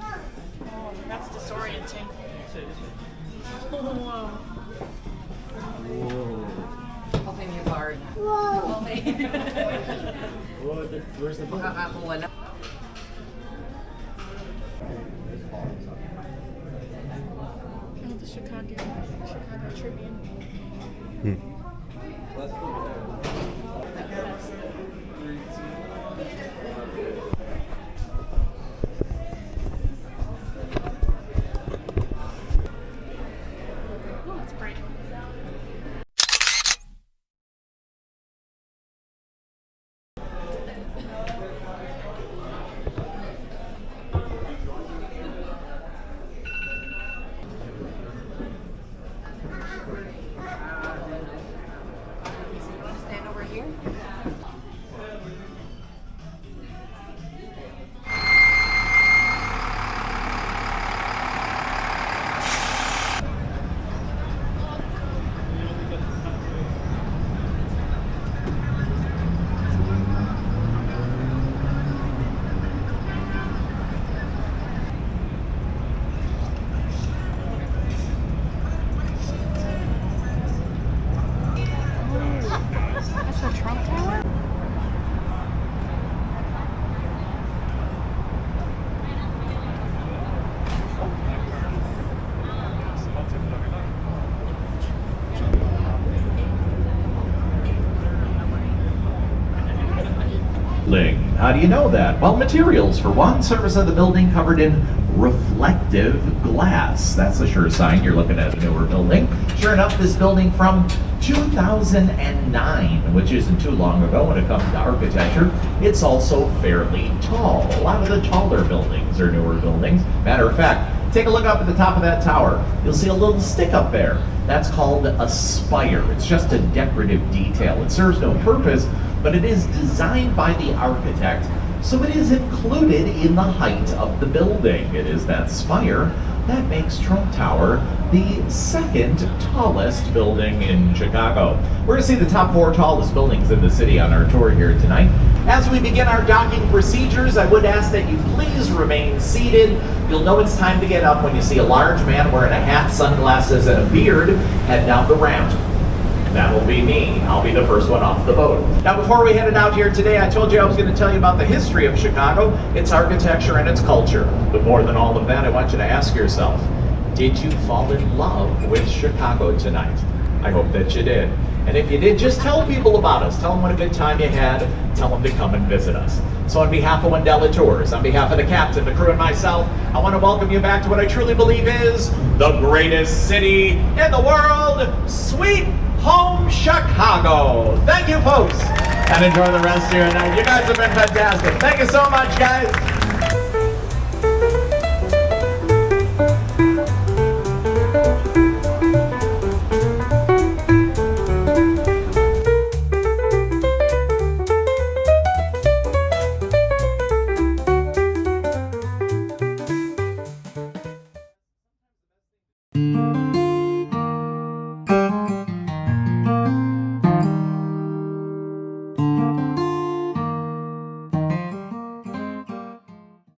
Oh, that's disorienting. Whoa. Open your card. Whoa. Where's the book? Makakakuha na. Oh, the Chicago Tribune. Oh, it's bright. You want to stand over here? That's the Trump Tower? How do you know that? Well, materials for one, surface of the building covered in reflective glass. That's a sure sign you're looking at a newer building. Sure enough, this building from 2009, which isn't too long ago when it comes to architecture, it's also fairly tall. A lot of the taller buildings are newer buildings. Matter of fact, take a look up at the top of that tower. You'll see a little stick up there. That's called a spire. It's just a decorative detail. It serves no purpose, but it is designed by the architect, so it is included in the height of the building. It is that spire that makes Trump Tower the second tallest building in Chicago. We're going to see the top 4 tallest buildings in the city on our tour here tonight. As we begin our docking procedures, I would ask that you please remain seated. You'll know it's time to get up when you see a large man wearing a hat, sunglasses, and a beard head down the ramp. That'll be me. I'll be the first one off the boat. Now, before we headed out here today, I told you I was going to tell you about the history of Chicago, its architecture, and its culture. But more than all of that, I want you to ask yourself, did you fall in love with Chicago tonight? I hope that you did. And if you did, just tell people about us. Tell them what a good time you had. Tell them to come and visit us. So on behalf of Wendella Tours, on behalf of the captain, the crew, and myself, I want to welcome you back to what I truly believe is the greatest city in the world, Sweet Home Chicago. Thank you, folks, and enjoy the rest of your night. You guys have been fantastic. Thank you so much, guys.